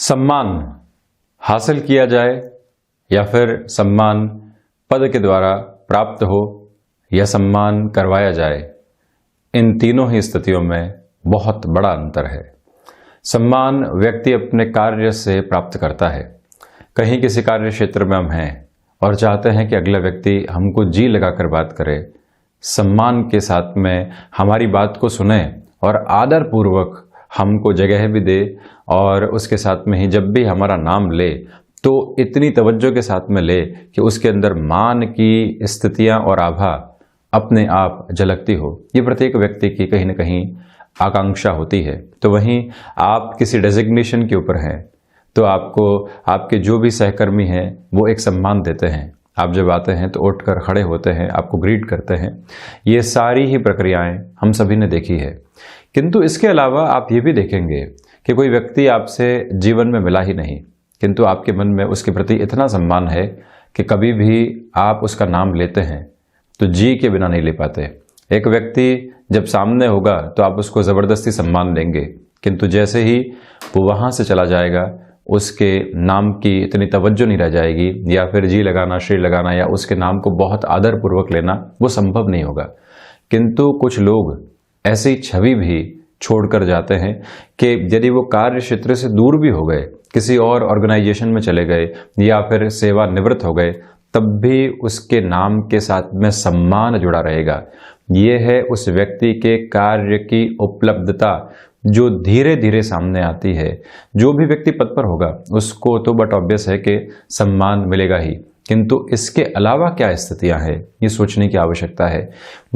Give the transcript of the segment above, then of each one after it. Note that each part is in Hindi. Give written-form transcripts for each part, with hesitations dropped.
सम्मान हासिल किया जाए या फिर सम्मान पद के द्वारा प्राप्त हो या सम्मान करवाया जाए, इन तीनों ही स्थितियों में बहुत बड़ा अंतर है। सम्मान व्यक्ति अपने कार्य से प्राप्त करता है। कहीं किसी कार्य क्षेत्र में हम हैं और चाहते हैं कि अगला व्यक्ति हमको जी लगाकर बात करे, सम्मान के साथ में हमारी बात को सुने और आदर पूर्वक हमको जगह भी दे, और उसके साथ में ही जब भी हमारा नाम ले तो इतनी तवज्जो के साथ में ले कि उसके अंदर मान की स्थितियां और आभा अपने आप झलकती हो। ये प्रत्येक व्यक्ति की कहीं न कहीं आकांक्षा होती है। तो वहीं आप किसी डेजिग्नेशन के ऊपर हैं तो आपको आपके जो भी सहकर्मी हैं वो एक सम्मान देते हैं। आप जब आते हैं तो उठकर खड़े होते हैं, आपको ग्रीट करते हैं। ये सारी ही प्रक्रियाएं हम सभी ने देखी है। किंतु इसके अलावा आप ये भी देखेंगे कि कोई व्यक्ति आपसे जीवन में मिला ही नहीं, किंतु आपके मन में उसके प्रति इतना सम्मान है कि कभी भी आप उसका नाम लेते हैं तो जी के बिना नहीं ले पाते। एक व्यक्ति जब सामने होगा तो आप उसको ज़बरदस्ती सम्मान देंगे, किंतु जैसे ही वो वहाँ से चला जाएगा उसके नाम की इतनी तवज्जो नहीं रह जाएगी, या फिर जी लगाना, श्री लगाना या उसके नाम को बहुत आदरपूर्वक लेना वो संभव नहीं होगा। किंतु कुछ लोग ऐसी छवि भी छोड़कर जाते हैं कि यदि वो कार्य क्षेत्र से दूर भी हो गए, किसी और ऑर्गेनाइजेशन में चले गए या फिर सेवानिवृत्त हो गए, तब भी उसके नाम के साथ में सम्मान जुड़ा रहेगा। ये है उस व्यक्ति के कार्य की उपलब्धता जो धीरे धीरे सामने आती है। जो भी व्यक्ति पद पर होगा उसको तो बट ऑब्वियस है कि सम्मान मिलेगा ही, किंतु इसके अलावा क्या स्थितियां हैं ये सोचने की आवश्यकता है।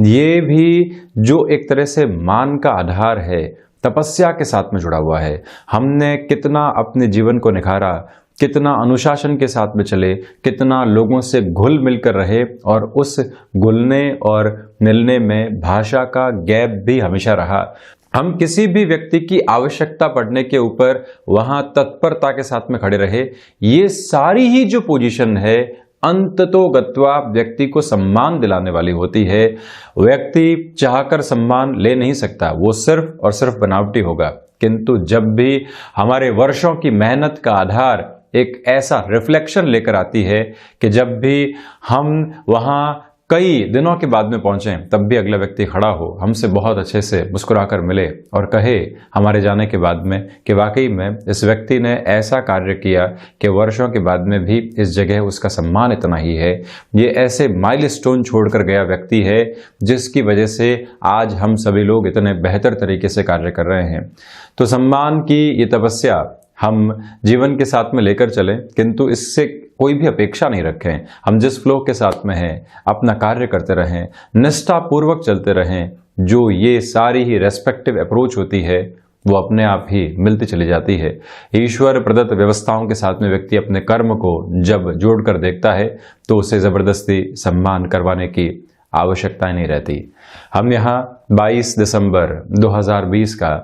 ये भी जो एक तरह से मान का आधार है, तपस्या के साथ में जुड़ा हुआ है। हमने कितना अपने जीवन को निखारा, कितना अनुशासन के साथ में चले, कितना लोगों से घुल मिलकर रहे, और उस घुलने और मिलने में भाषा का गैप भी हमेशा रहा। हम किसी भी व्यक्ति की आवश्यकता पड़ने के ऊपर वहां तत्परता के साथ में खड़े रहे। ये सारी ही जो पोजीशन है अंततोगत्वा व्यक्ति को सम्मान दिलाने वाली होती है। व्यक्ति चाहकर सम्मान ले नहीं सकता, वो सिर्फ और सिर्फ बनावटी होगा। किंतु जब भी हमारे वर्षों की मेहनत का आधार एक ऐसा रिफ्लेक्शन लेकर आती है कि जब भी हम वहां कई दिनों के बाद में पहुंचें तब भी अगला व्यक्ति खड़ा हो, हमसे बहुत अच्छे से मुस्कुराकर मिले और कहे हमारे जाने के बाद में कि वाकई में इस व्यक्ति ने ऐसा कार्य किया कि वर्षों के बाद में भी इस जगह उसका सम्मान इतना ही है। ये ऐसे माइलस्टोन छोड़कर गया व्यक्ति है जिसकी वजह से आज हम सभी लोग इतने बेहतर तरीके से कार्य कर रहे हैं। तो सम्मान की ये तपस्या हम जीवन के साथ में लेकर चलें, किंतु इससे कोई भी अपेक्षा नहीं रखें। हम जिस फ्लो के साथ में हैं अपना कार्य करते रहें, निष्ठापूर्वक चलते रहें। जो ये सारी ही रेस्पेक्टिव अप्रोच होती है वो अपने आप ही मिलती चली जाती है। ईश्वर प्रदत्त व्यवस्थाओं के साथ में व्यक्ति अपने कर्म को जब जोड़कर देखता है तो उसे ज़बरदस्ती सम्मान करवाने की आवश्यकता नहीं रहती। हम यहाँ 22 दिसंबर 2020 का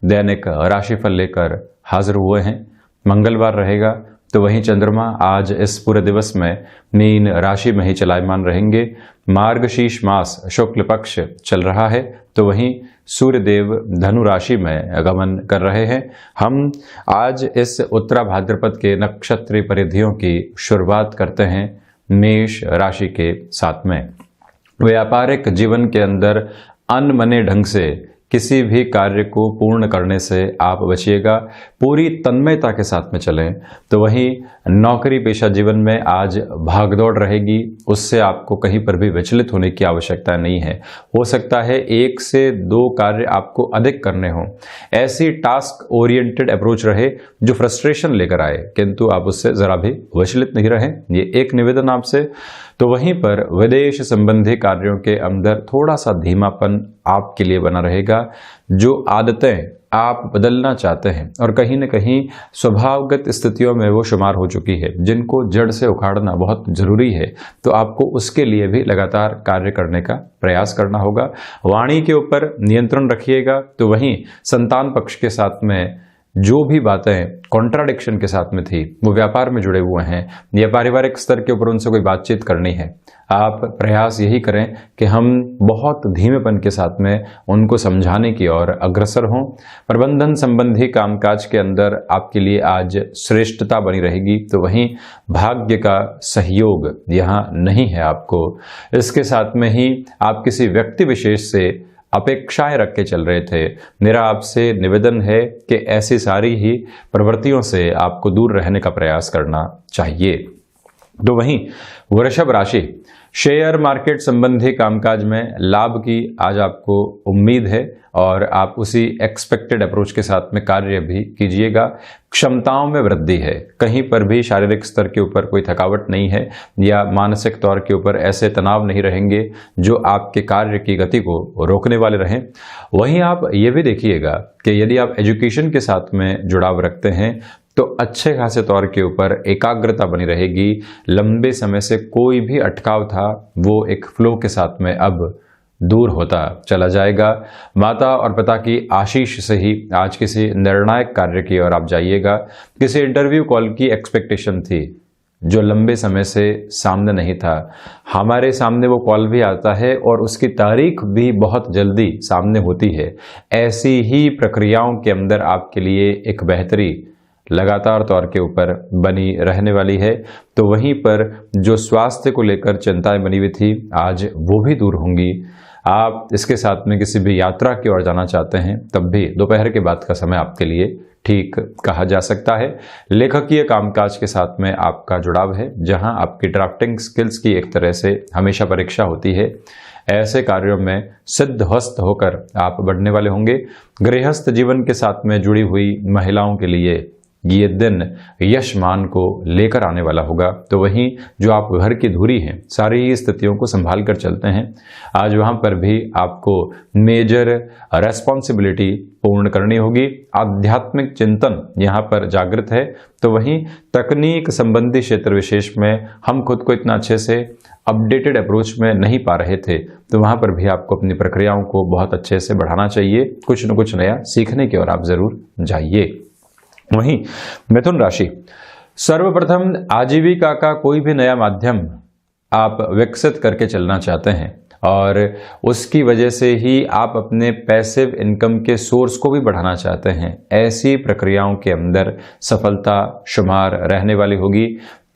दैनिक राशिफल लेकर हाजिर हुए हैं। मंगलवार रहेगा, तो वहीं चंद्रमा आज इस पूरे दिवस में मीन राशि में ही चलायमान रहेंगे। मार्गशीर्ष मास शुक्ल पक्ष चल रहा है, तो वहीं सूर्यदेव धनु राशि में गमन कर रहे हैं। हम आज इस उत्तरा भाद्रपद के नक्षत्रीय परिधियों की शुरुआत करते हैं मेष राशि के साथ में। व्यापारिक जीवन के अंदर अनमने ढंग से किसी भी कार्य को पूर्ण करने से आप बचिएगा, पूरी तन्मयता के साथ में चलें। तो वहीं नौकरी पेशा जीवन में आज भागदौड़ रहेगी, उससे आपको कहीं पर भी विचलित होने की आवश्यकता नहीं है। हो सकता है 1 से 2 कार्य आपको अधिक करने हों, ऐसी टास्क ओरिएंटेड अप्रोच रहे जो फ्रस्ट्रेशन लेकर आए, किंतु आप उससे ज़रा भी विचलित नहीं रहें, ये एक निवेदन आपसे। तो वहीं पर विदेश संबंधी कार्यों के अंदर थोड़ा सा धीमापन आपके लिए बना रहेगा। जो आदतें आप बदलना चाहते हैं और कहीं न कहीं स्वभावगत स्थितियों में वो शुमार हो चुकी है, जिनको जड़ से उखाड़ना बहुत जरूरी है, तो आपको उसके लिए भी लगातार कार्य करने का प्रयास करना होगा। वाणी के ऊपर नियंत्रण रखिएगा। तो वहीं संतान पक्ष के साथ में जो भी बातें कॉन्ट्राडिक्शन के साथ में थी वो व्यापार में जुड़े हुए हैं या पारिवारिक स्तर के ऊपर उनसे कोई बातचीत करनी है, आप प्रयास यही करें कि हम बहुत धीमेपन के साथ में उनको समझाने की ओर अग्रसर हों। प्रबंधन संबंधी कामकाज के अंदर आपके लिए आज श्रेष्ठता बनी रहेगी, तो वहीं भाग्य का सहयोग यहाँ नहीं है आपको। इसके साथ में ही आप किसी व्यक्ति विशेष से अपेक्षाएं रख के चल रहे थे। मेरा आपसे निवेदन है कि ऐसी सारी ही प्रवृत्तियों से आपको दूर रहने का प्रयास करना चाहिए। तो वहीं वृषभ राशि, शेयर मार्केट संबंधी कामकाज में लाभ की आज आपको उम्मीद है और आप उसी एक्सपेक्टेड अप्रोच के साथ में कार्य भी कीजिएगा। क्षमताओं में वृद्धि है, कहीं पर भी शारीरिक स्तर के ऊपर कोई थकावट नहीं है या मानसिक तौर के ऊपर ऐसे तनाव नहीं रहेंगे जो आपके कार्य की गति को रोकने वाले रहें। वहीं आप ये भी देखिएगा कि यदि आप एजुकेशन के साथ में जुड़ाव रखते हैं तो अच्छे खासे तौर के ऊपर एकाग्रता बनी रहेगी। लंबे समय से कोई भी अटकाव था वो एक फ्लो के साथ में अब दूर होता चला जाएगा। माता और पिता की आशीष से ही आज किसी निर्णायक कार्य की ओर आप जाइएगा। किसी इंटरव्यू कॉल की एक्सपेक्टेशन थी जो लंबे समय से सामने नहीं था, हमारे सामने वो कॉल भी आता है और उसकी तारीख भी बहुत जल्दी सामने होती है। ऐसी ही प्रक्रियाओं के अंदर आपके लिए एक बेहतरी लगातार तौर के ऊपर बनी रहने वाली है। तो वहीं पर जो स्वास्थ्य को लेकर चिंताएं बनी हुई थी आज वो भी दूर होंगी। आप इसके साथ में किसी भी यात्रा की ओर जाना चाहते हैं तब भी दोपहर के बाद का समय आपके लिए ठीक कहा जा सकता है। लेखकीय कामकाज के साथ में आपका जुड़ाव है, जहां आपकी ड्राफ्टिंग स्किल्स की एक तरह से हमेशा परीक्षा होती है। ऐसे कार्यों में सिद्धहस्त होकर आप बढ़ने वाले होंगे। गृहस्थ जीवन के साथ में जुड़ी हुई महिलाओं के लिए ये दिन यश मान को लेकर आने वाला होगा। तो वहीं जो आप घर की धुरी हैं, सारी स्थितियों को संभाल कर चलते हैं, आज वहां पर भी आपको मेजर रेस्पॉन्सिबिलिटी पूर्ण करनी होगी। आध्यात्मिक चिंतन यहाँ पर जागृत है। तो वहीं तकनीक संबंधी क्षेत्र विशेष में हम खुद को इतना अच्छे से अपडेटेड अप्रोच में नहीं पा रहे थे, तो वहां पर भी आपको अपनी प्रक्रियाओं को बहुत अच्छे से बढ़ाना चाहिए। कुछ न कुछ नया सीखने की ओर आप जरूर जाइए। वहीं मिथुन राशि, सर्वप्रथम आजीविका का कोई भी नया माध्यम आप विकसित करके चलना चाहते हैं और उसकी वजह से ही आप अपने पैसिव इनकम के सोर्स को भी बढ़ाना चाहते हैं। ऐसी प्रक्रियाओं के अंदर सफलता शुमार रहने वाली होगी।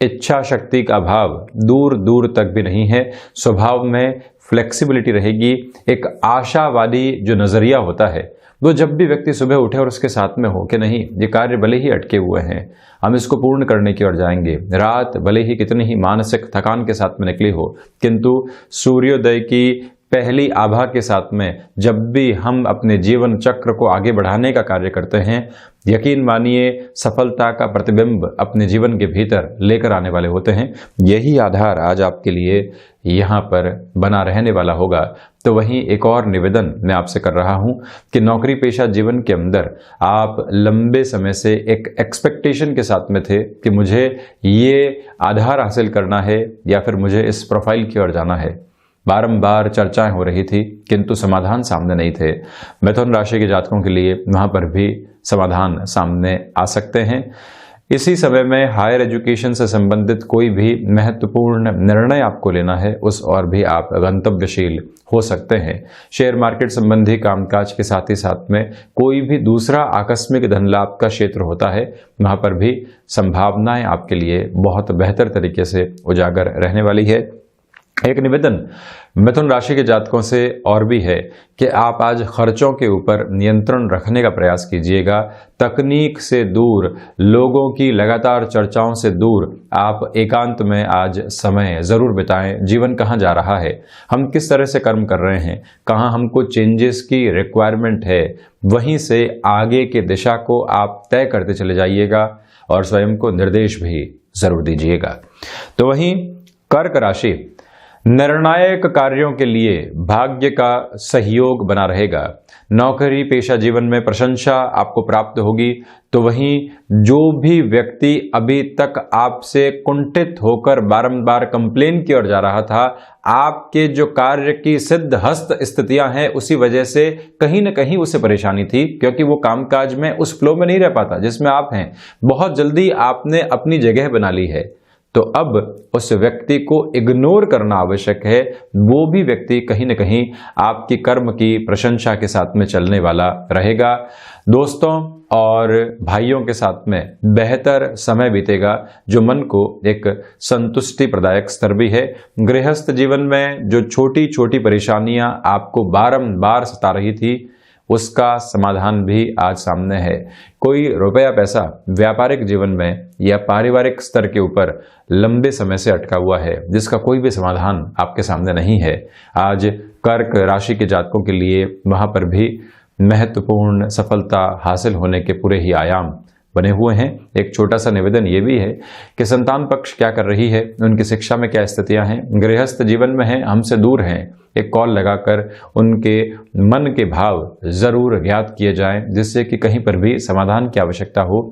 इच्छा शक्ति का अभाव दूर दूर तक भी नहीं है। स्वभाव में फ्लेक्सिबिलिटी रहेगी। एक आशावादी जो नजरिया होता है वो जब भी व्यक्ति सुबह उठे और उसके साथ में हो कि नहीं, ये कार्य भले ही अटके हुए हैं, हम इसको पूर्ण करने की ओर जाएंगे। रात भले ही कितनी ही मानसिक थकान के साथ में निकली हो, किंतु सूर्योदय की पहली आभा के साथ में जब भी हम अपने जीवन चक्र को आगे बढ़ाने का कार्य करते हैं, यकीन मानिए सफलता का प्रतिबिंब अपने जीवन के भीतर लेकर आने वाले होते हैं। यही आधार आज आपके लिए यहाँ पर बना रहने वाला होगा। तो वहीं एक और निवेदन मैं आपसे कर रहा हूं कि नौकरी पेशा जीवन के अंदर आप लंबे समय से एक एक्सपेक्टेशन के साथ में थे कि मुझे ये आधार हासिल करना है या फिर मुझे इस प्रोफाइल की ओर जाना है। बारंबार चर्चाएं हो रही थी किंतु समाधान सामने नहीं थे। मिथुन राशि के जातकों के लिए वहां पर भी समाधान सामने आ सकते हैं। इसी समय में हायर एजुकेशन से संबंधित कोई भी महत्वपूर्ण निर्णय आपको लेना है, उस और भी आप गंतव्यशील हो सकते हैं। शेयर मार्केट संबंधी कामकाज के साथ ही साथ में कोई भी दूसरा आकस्मिक धन लाभ का क्षेत्र होता है, वहां पर भी संभावनाएं आपके लिए बहुत बेहतर तरीके से उजागर रहने वाली है। एक निवेदन मिथुन राशि के जातकों से और भी है कि आप आज खर्चों के ऊपर नियंत्रण रखने का प्रयास कीजिएगा। तकनीक से दूर, लोगों की लगातार चर्चाओं से दूर आप एकांत में आज समय जरूर बिताएं। जीवन कहाँ जा रहा है, हम किस तरह से कर्म कर रहे हैं, कहाँ हमको चेंजेस की रिक्वायरमेंट है, वहीं से आगे के दिशा को आप तय करते चले जाइएगा और स्वयं को निर्देश भी जरूर दीजिएगा। तो वहीं कर्क राशि, निर्णायक कार्यों के लिए भाग्य का सहयोग बना रहेगा। नौकरी पेशा जीवन में प्रशंसा आपको प्राप्त होगी। तो वहीं जो भी व्यक्ति अभी तक आपसे कुंठित होकर बारंबार कंप्लेन की ओर जा रहा था, आपके जो कार्य की सिद्ध हस्त स्थितियां हैं उसी वजह से कहीं ना कहीं उसे परेशानी थी, क्योंकि वो कामकाज में उस फ्लो में नहीं रह पाता जिसमें आप हैं। बहुत जल्दी आपने अपनी जगह बना ली है, तो अब उस व्यक्ति को इग्नोर करना आवश्यक है। वो भी व्यक्ति कहीं न कहीं आपकी कर्म की प्रशंसा के साथ में चलने वाला रहेगा। दोस्तों और भाइयों के साथ में बेहतर समय बीतेगा, जो मन को एक संतुष्टि प्रदायक स्तर भी है। गृहस्थ जीवन में जो छोटी छोटी परेशानियां आपको बारंबार सता रही थी, उसका समाधान भी आज सामने है। कोई रुपया पैसा व्यापारिक जीवन में या पारिवारिक स्तर के ऊपर लंबे समय से अटका हुआ है, जिसका कोई भी समाधान आपके सामने नहीं है। आज कर्क राशि के जातकों के लिए वहां पर भी महत्वपूर्ण सफलता हासिल होने के पूरे ही आयाम बने हुए हैं। एक छोटा सा निवेदन ये भी है कि संतान पक्ष क्या कर रही है, उनकी शिक्षा में क्या स्थितियां हैं, गृहस्थ जीवन में हैं, हमसे दूर हैं, एक कॉल लगाकर उनके मन के भाव जरूर ज्ञात किए जाएं, जिससे कि कहीं पर भी समाधान की आवश्यकता हो,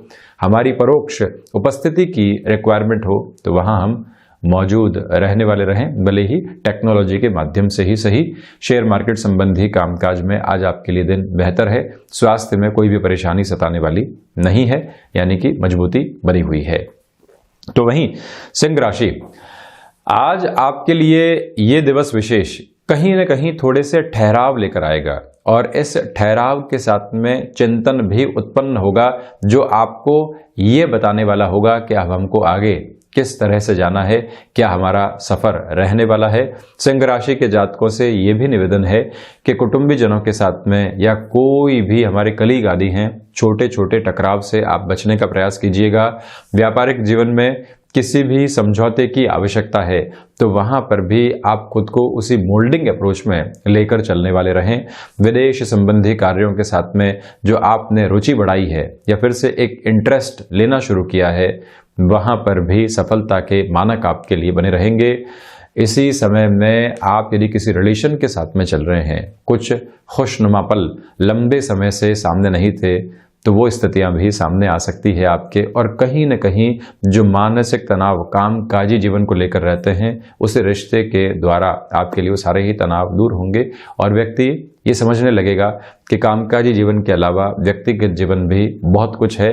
हमारी परोक्ष उपस्थिति की रिक्वायरमेंट हो, तो वहां हम मौजूद रहने वाले रहें, भले ही टेक्नोलॉजी के माध्यम से ही सही। शेयर मार्केट संबंधी कामकाज में आज आपके लिए दिन बेहतर है। स्वास्थ्य में कोई भी परेशानी सताने वाली नहीं है, यानी कि मजबूती बनी हुई है। तो वहीं सिंह राशि, आज आपके लिए ये दिवस विशेष कहीं न कहीं थोड़े से ठहराव लेकर आएगा, और इस ठहराव के साथ में चिंतन भी उत्पन्न होगा, जो आपको ये बताने वाला होगा कि अब हमको आगे किस तरह से जाना है, क्या हमारा सफर रहने वाला है। सिंह राशि के जातकों से ये भी निवेदन है कि कुटुंबी जनों के साथ में या कोई भी हमारे कलीग आदि हैं, छोटे छोटे टकराव से आप बचने का प्रयास कीजिएगा। व्यापारिक जीवन में किसी भी समझौते की आवश्यकता है तो वहां पर भी आप खुद को उसी मोल्डिंग अप्रोच में लेकर चलने वाले रहें। विदेश संबंधी कार्यों के साथ में जो आपने रुचि बढ़ाई है या फिर से एक इंटरेस्ट लेना शुरू किया है, वहां पर भी सफलता के मानक आपके लिए बने रहेंगे। इसी समय में आप यदि किसी रिलेशन के साथ में चल रहे हैं, कुछ खुशनुमा पल लंबे समय से सामने नहीं थे, तो वो स्थितियां भी सामने आ सकती है आपके, और कहीं न कहीं जो मानसिक तनाव काम काजी जीवन को लेकर रहते हैं, उस रिश्ते के द्वारा आपके लिए वो सारे ही तनाव दूर होंगे और व्यक्ति ये समझने लगेगा कि कामकाजी जीवन के अलावा व्यक्तिगत जीवन भी बहुत कुछ है।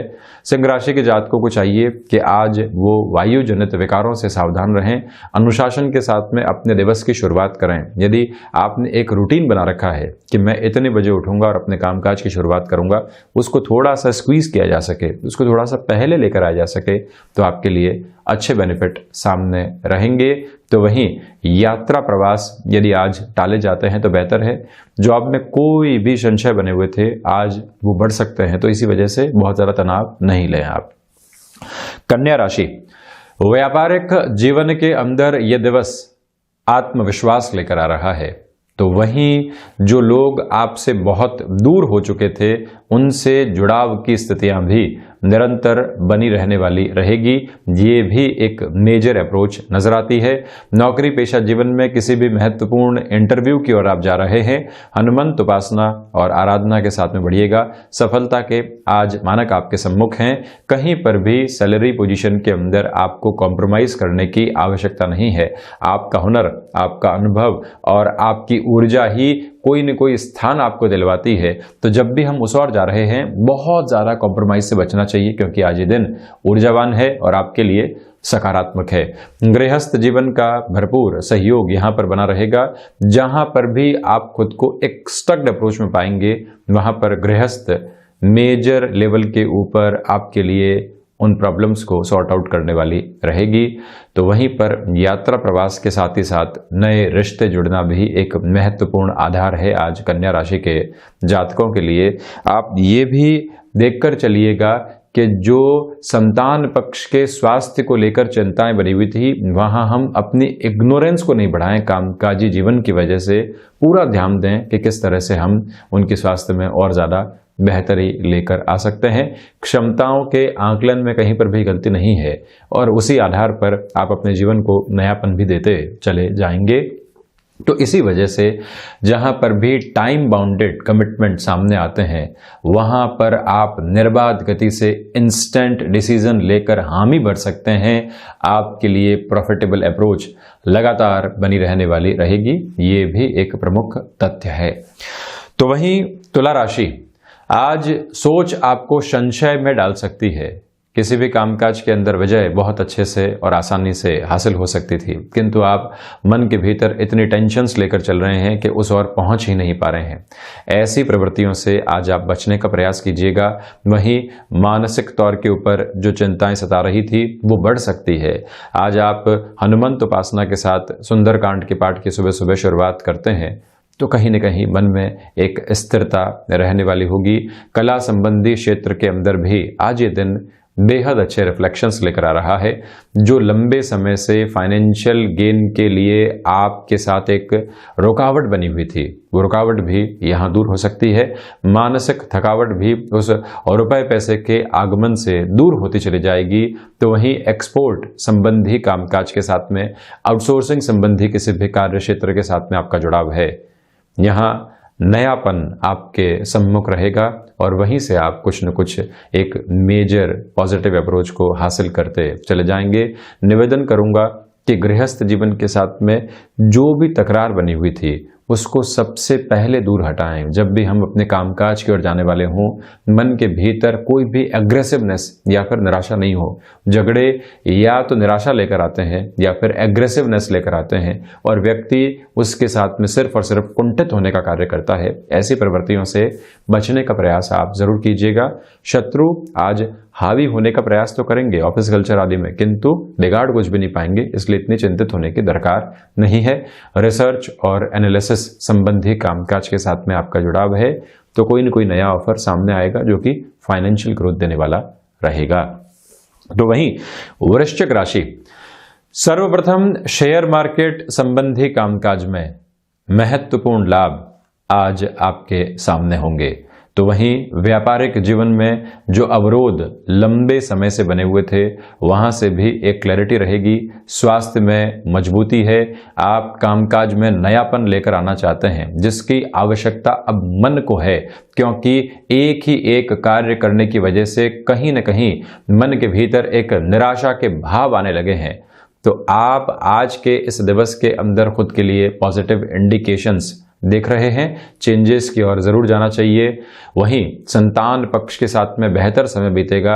सिंह राशि के जातकों को चाहिए कि आज वो वायु जनित विकारों से सावधान रहें, अनुशासन के साथ में अपने दिवस की शुरुआत करें। यदि आपने एक रूटीन बना रखा है कि मैं इतने बजे उठूंगा और अपने कामकाज की शुरुआत करूंगा, उसको थोड़ा सा स्क्वीज किया जा सके, उसको थोड़ा सा पहले लेकर आया जा सके, तो आपके लिए अच्छे बेनिफिट सामने रहेंगे। तो वहीं यात्रा प्रवास यदि आज टाले जाते हैं तो बेहतर है। जॉब में कोई भी संशय बने हुए थे, आज वो बढ़ सकते हैं, तो इसी वजह से बहुत ज़्यादा तनाव नहीं लें आप। कन्या राशि, व्यापारिक जीवन के अंदर यह दिवस आत्मविश्वास लेकर आ रहा है। तो वहीं जो लोग आपसे बहुत दूर हो चुके थे, उनसे जुड़ाव की स्थितियां भी निरंतर बनी रहने वाली रहेगी। ये भी एक मेजर अप्रोच नजर आती है। नौकरी पेशा जीवन में किसी भी महत्वपूर्ण इंटरव्यू की ओर आप जा रहे हैं, हनुमंत उपासना और आराधना के साथ में बढ़िएगा। सफलता के आज मानक आपके सम्मुख हैं। कहीं पर भी सैलरी पोजीशन के अंदर आपको कॉम्प्रोमाइज करने की आवश्यकता नहीं है। आपका हुनर, आपका अनुभव और आपकी ऊर्जा ही कोई न कोई स्थान आपको दिलवाती है। तो जब भी हम उस ओर जा रहे हैं, बहुत ज़्यादा कॉम्प्रोमाइज से बचना चाहिए, क्योंकि आज ये दिन ऊर्जावान है और आपके लिए सकारात्मक है। गृहस्थ जीवन का भरपूर सहयोग यहाँ पर बना रहेगा। जहाँ पर भी आप खुद को एक स्टक्ड अप्रोच में पाएंगे, वहाँ पर गृहस्थ मेजर लेवल के ऊपर आपके लिए उन प्रॉब्लम्स को सॉर्ट आउट करने वाली रहेगी। तो वहीं पर यात्रा प्रवास के साथ ही साथ नए रिश्ते जुड़ना भी एक महत्वपूर्ण आधार है आज कन्या राशि के जातकों के लिए। आप ये भी देखकर चलिएगा कि जो संतान पक्ष के स्वास्थ्य को लेकर चिंताएं बनी हुई थी, वहां हम अपनी इग्नोरेंस को नहीं बढ़ाएं। कामकाजी जीवन की वजह से पूरा ध्यान दें कि किस तरह से हम उनके स्वास्थ्य में और ज़्यादा बेहतरी लेकर आ सकते हैं। क्षमताओं के आकलन में कहीं पर भी गलती नहीं है और उसी आधार पर आप अपने जीवन को नयापन भी देते चले जाएंगे। तो इसी वजह से जहां पर भी टाइम बाउंडेड कमिटमेंट सामने आते हैं वहां पर आप निर्बाध गति से इंस्टेंट डिसीजन लेकर हामी भर सकते हैं। आपके लिए प्रॉफिटेबल अप्रोच लगातार बनी रहने वाली रहेगी, ये भी एक प्रमुख तथ्य है। तो वहीं तुला राशि, आज सोच आपको संशय में डाल सकती है। किसी भी कामकाज के अंदर विजय बहुत अच्छे से और आसानी से हासिल हो सकती थी, किंतु आप मन के भीतर इतनी टेंशन्स लेकर चल रहे हैं कि उस ओर पहुंच ही नहीं पा रहे हैं। ऐसी प्रवृत्तियों से आज आप बचने का प्रयास कीजिएगा। वहीं मानसिक तौर के ऊपर जो चिंताएं सता रही थी वो बढ़ सकती है। आज आप हनुमंत उपासना के साथ सुंदरकांड के पाठ की सुबह सुबह शुरुआत करते हैं तो कहीं न कहीं मन में एक स्थिरता रहने वाली होगी। कला संबंधी क्षेत्र के अंदर भी आज ये दिन बेहद अच्छे रिफ्लेक्शंस लेकर आ रहा है। जो लंबे समय से फाइनेंशियल गेन के लिए आपके साथ एक रुकावट बनी हुई थी, वो रुकावट भी यहाँ दूर हो सकती है। मानसिक थकावट भी उस रुपए पैसे के आगमन से दूर होती चली जाएगी। तो वहीं एक्सपोर्ट संबंधी कामकाज के साथ में आउटसोर्सिंग संबंधी किसी भी कार्य क्षेत्र के साथ में आपका जुड़ाव है, यहाँ नयापन आपके सम्मुख रहेगा और वहीं से आप कुछ न कुछ एक मेजर पॉजिटिव अप्रोच को हासिल करते चले जाएंगे। निवेदन करूंगा कि गृहस्थ जीवन के साथ में जो भी तकरार बनी हुई थी उसको सबसे पहले दूर हटाएं। जब भी हम अपने कामकाज की ओर जाने वाले हों, मन के भीतर कोई भी एग्रेसिवनेस या फिर निराशा नहीं हो। झगड़े या तो निराशा लेकर आते हैं या फिर एग्रेसिवनेस लेकर आते हैं और व्यक्ति उसके साथ में सिर्फ और सिर्फ कुंठित होने का कार्य करता है। ऐसी प्रवृत्तियों से बचने का प्रयास आप जरूर कीजिएगा। शत्रु आज हावी होने का प्रयास तो करेंगे ऑफिस कल्चर आदि में, किंतु बिगाड़ कुछ भी नहीं पाएंगे, इसलिए इतनी चिंतित होने की दरकार नहीं है। रिसर्च और एनालिसिस संबंधी कामकाज के साथ में आपका जुड़ाव है तो कोई न कोई नया ऑफर सामने आएगा जो कि फाइनेंशियल ग्रोथ देने वाला रहेगा। तो वहीं वृश्चिक राशि, सर्वप्रथम शेयर मार्केट संबंधी कामकाज में महत्वपूर्ण लाभ आज आपके सामने होंगे। तो वहीं व्यापारिक जीवन में जो अवरोध लंबे समय से बने हुए थे वहां से भी एक क्लैरिटी रहेगी। स्वास्थ्य में मजबूती है। आप कामकाज में नयापन लेकर आना चाहते हैं जिसकी आवश्यकता अब मन को है, क्योंकि एक ही एक कार्य करने की वजह से कहीं न कहीं मन के भीतर एक निराशा के भाव आने लगे हैं। तो आप आज के इस दिवस के अंदर खुद के लिए पॉजिटिव इंडिकेशंस देख रहे हैं, चेंजेस की ओर जरूर जाना चाहिए। वहीं संतान पक्ष के साथ में बेहतर समय बीतेगा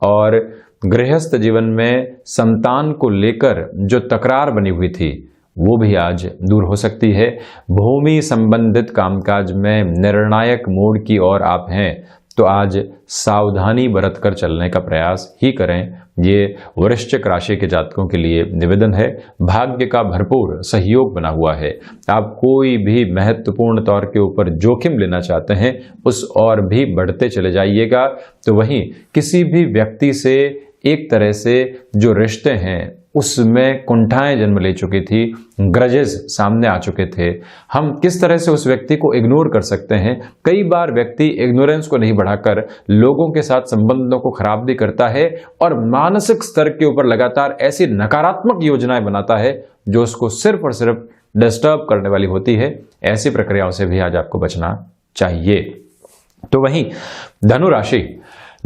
और गृहस्थ जीवन में संतान को लेकर जो तकरार बनी हुई थी वो भी आज दूर हो सकती है। भूमि संबंधित कामकाज में निर्णायक मोड़ की ओर आप हैं तो आज सावधानी बरतकर चलने का प्रयास ही करें। ये वृश्चिक राशि के जातकों के लिए निवेदन है। भाग्य का भरपूर सहयोग बना हुआ है। आप कोई भी महत्वपूर्ण तौर के ऊपर जोखिम लेना चाहते हैं उस और भी बढ़ते चले जाइएगा। तो वहीं किसी भी व्यक्ति से एक तरह से जो रिश्ते हैं उसमें कुंठाएं जन्म ले चुकी थी, ग्रजेस सामने आ चुके थे। हम किस तरह से उस व्यक्ति को इग्नोर कर सकते हैं। कई बार व्यक्ति इग्नोरेंस को नहीं बढ़ाकर लोगों के साथ संबंधों को खराब भी करता है और मानसिक स्तर के ऊपर लगातार ऐसी नकारात्मक योजनाएं बनाता है जो उसको सिर्फ और सिर्फ डिस्टर्ब करने वाली होती है। ऐसी प्रक्रियाओं से भी आज आपको बचना चाहिए। तो वहीं धनु राशि,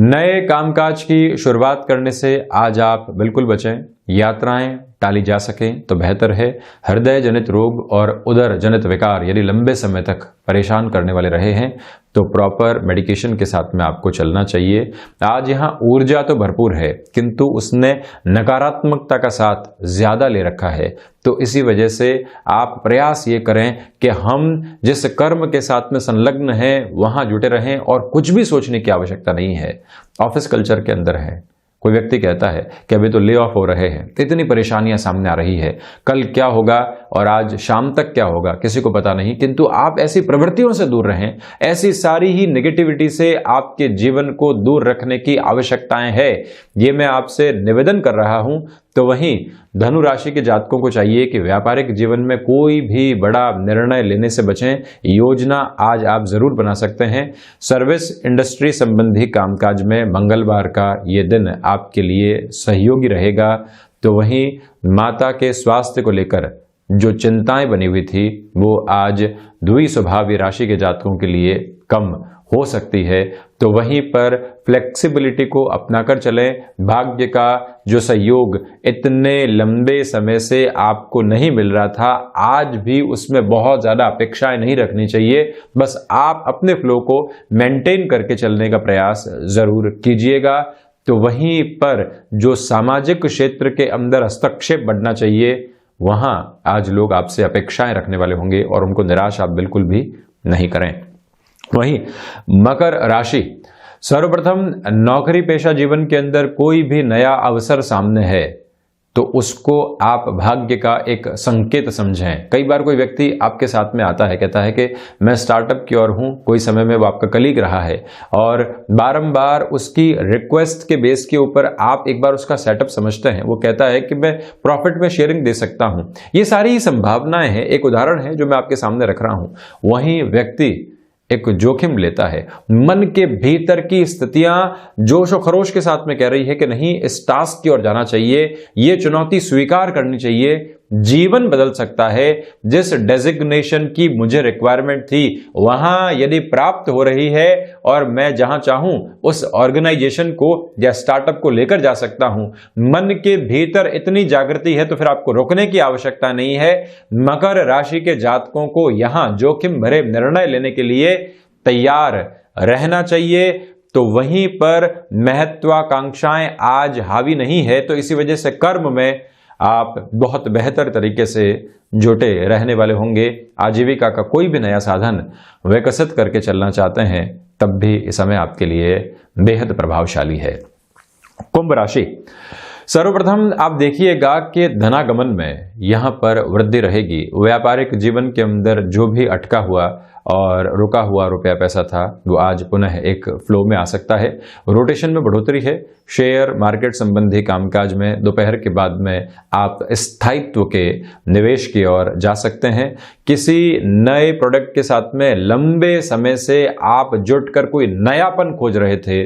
नए कामकाज की शुरुआत करने से आज आप बिल्कुल बचें। यात्राएं टाली जा सकें तो बेहतर है। हृदय जनित रोग और उदर जनित विकार यदि लंबे समय तक परेशान करने वाले रहे हैं तो प्रॉपर मेडिकेशन के साथ में आपको चलना चाहिए। आज यहाँ ऊर्जा तो भरपूर है किंतु उसने नकारात्मकता का साथ ज्यादा ले रखा है। तो इसी वजह से आप प्रयास ये करें कि हम जिस कर्म के साथ में संलग्न हैं वहां जुटे रहें और कुछ भी सोचने की आवश्यकता नहीं है। ऑफिस कल्चर के अंदर है, कोई व्यक्ति कहता है कि अभी तो ले ऑफ हो रहे हैं, इतनी परेशानियां सामने आ रही है, कल क्या होगा और आज शाम तक क्या होगा किसी को पता नहीं, किंतु आप ऐसी प्रवृत्तियों से दूर रहें, ऐसी सारी ही नेगेटिविटी से आपके जीवन को दूर रखने की आवश्यकताएं है, ये मैं आपसे निवेदन कर रहा हूं। तो वहीं धनु राशि के जातकों को चाहिए कि व्यापारिक जीवन में कोई भी बड़ा निर्णय लेने से बचें। योजना आज आप जरूर बना सकते हैं। सर्विस इंडस्ट्री संबंधी कामकाज में मंगलवार का ये दिन आपके लिए सहयोगी रहेगा। तो वहीं माता के स्वास्थ्य को लेकर जो चिंताएं बनी हुई थी वो आज द्वि स्वभावी राशि के जातकों के लिए कम हो सकती है। तो वहीं पर फ्लेक्सिबिलिटी को अपनाकर चलें। भाग्य का जो सहयोग इतने लंबे समय से आपको नहीं मिल रहा था, आज भी उसमें बहुत ज्यादा अपेक्षाएं नहीं रखनी चाहिए। बस आप अपने फ्लो को मेंटेन करके चलने का प्रयास जरूर कीजिएगा। तो वहीं पर जो सामाजिक क्षेत्र के अंदर हस्तक्षेप बढ़ना चाहिए, वहां आज लोग आपसे अपेक्षाएं रखने वाले होंगे और उनको निराश आप बिल्कुल भी नहीं करें। वहीं मकर राशि, सर्वप्रथम नौकरी पेशा जीवन के अंदर कोई भी नया अवसर सामने है तो उसको आप भाग्य का एक संकेत समझें। कई बार कोई व्यक्ति आपके साथ में आता है, कहता है कि मैं स्टार्टअप की ओर हूं, कोई समय में वो आपका कलीग रहा है और बारंबार उसकी रिक्वेस्ट के बेस के ऊपर आप एक बार उसका सेटअप समझते हैं। वो कहता है कि मैं प्रॉफिट में शेयरिंग दे सकता हूं। ये सारी संभावनाएं हैं, एक उदाहरण है जो मैं आपके सामने रख रहा हूं। वहीं व्यक्ति एक जोखिम लेता है, मन के भीतर की स्थितियां जोश और खरोश के साथ में कह रही है कि नहीं, इस टास्क की ओर जाना चाहिए, ये चुनौती स्वीकार करनी चाहिए, जीवन बदल सकता है। जिस डेजिग्नेशन की मुझे रिक्वायरमेंट थी वहां यदि प्राप्त हो रही है और मैं जहां चाहूं उस ऑर्गेनाइजेशन को या स्टार्टअप को लेकर जा सकता हूं, मन के भीतर इतनी जागृति है तो फिर आपको रोकने की आवश्यकता नहीं है। मकर राशि के जातकों को यहां जोखिम भरे निर्णय लेने के लिए तैयार रहना चाहिए। तो वहीं पर महत्वाकांक्षाएं आज हावी नहीं है, तो इसी वजह से कर्म में आप बहुत बेहतर तरीके से जुटे रहने वाले होंगे। आजीविका का कोई भी नया साधन विकसित करके चलना चाहते हैं तब भी इस समय आपके लिए बेहद प्रभावशाली है। कुंभ राशि, सर्वप्रथम आप देखिएगा कि धनागमन में यहां पर वृद्धि रहेगी। व्यापारिक जीवन के अंदर जो भी अटका हुआ और रुका हुआ रुपया पैसा था वो आज पुनः एक फ्लो में आ सकता है। रोटेशन में बढ़ोतरी है। शेयर मार्केट संबंधी कामकाज में दोपहर के बाद में आप स्थायित्व के निवेश की ओर जा सकते हैं। किसी नए प्रोडक्ट के साथ में लंबे समय से आप जुटकर कोई नयापन खोज रहे थे,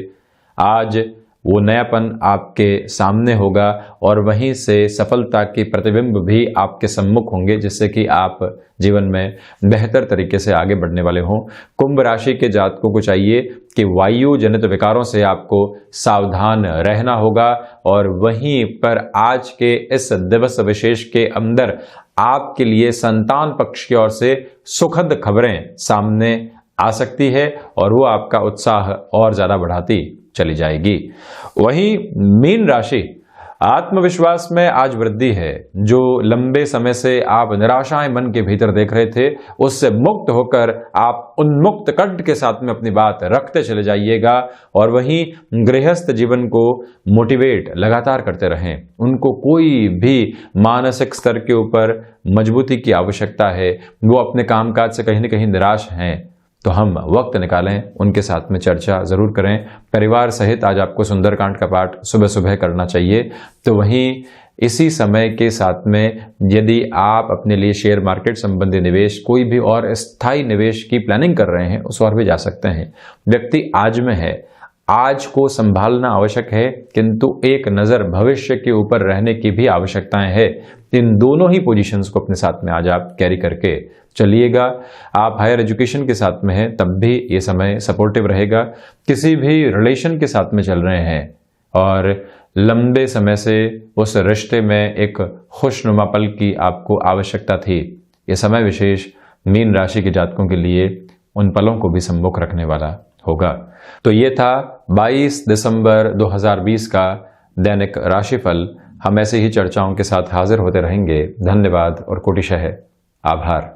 आज वो नयापन आपके सामने होगा और वहीं से सफलता की प्रतिबिंब भी आपके सम्मुख होंगे, जिससे कि आप जीवन में बेहतर तरीके से आगे बढ़ने वाले हों। कुंभ राशि के जातकों को चाहिए कि वायु जनित विकारों से आपको सावधान रहना होगा और वहीं पर आज के इस दिवस विशेष के अंदर आपके लिए संतान पक्ष की ओर से सुखद खबरें सामने आ सकती है और वो आपका उत्साह और ज्यादा बढ़ाती चली जाएगी। वहीं मीन राशि, आत्मविश्वास में आज वृद्धि है। जो लंबे समय से आप निराशाएं मन के भीतर देख रहे थे उससे मुक्त होकर आप उन्मुक्त कंठ के साथ में अपनी बात रखते चले जाइएगा। और वहीं गृहस्थ जीवन को मोटिवेट लगातार करते रहें। उनको कोई भी मानसिक स्तर के ऊपर मजबूती की आवश्यकता है, वो अपने कामकाज से कहीं न कहीं निराश हैं, तो हम वक्त निकालें, उनके साथ में चर्चा जरूर करें। परिवार सहित आज आपको सुंदरकांड का पाठ सुबह सुबह करना चाहिए। तो वहीं इसी समय के साथ में यदि आप अपने लिए शेयर मार्केट संबंधी निवेश, कोई भी और स्थायी निवेश की प्लानिंग कर रहे हैं, उस ओर भी जा सकते हैं। व्यक्ति आज में है, आज को संभालना आवश्यक है, किंतु एक नजर भविष्य के ऊपर रहने की भी आवश्यकताएं है। इन दोनों ही पोजीशंस को अपने साथ में आज आप कैरी करके चलिएगा। आप हायर एजुकेशन के साथ में हैं तब भी ये समय सपोर्टिव रहेगा। किसी भी रिलेशन के साथ में चल रहे हैं और लंबे समय से उस रिश्ते में एक खुशनुमा पल की आपको आवश्यकता थी, ये समय विशेष मीन राशि के जातकों के लिए उन पलों को भी सम्मुख रखने वाला होगा। तो ये था 22 दिसंबर 2020 का दैनिक राशिफल। हम ऐसे ही चर्चाओं के साथ हाजिर होते रहेंगे। धन्यवाद और कोटिशः आभार।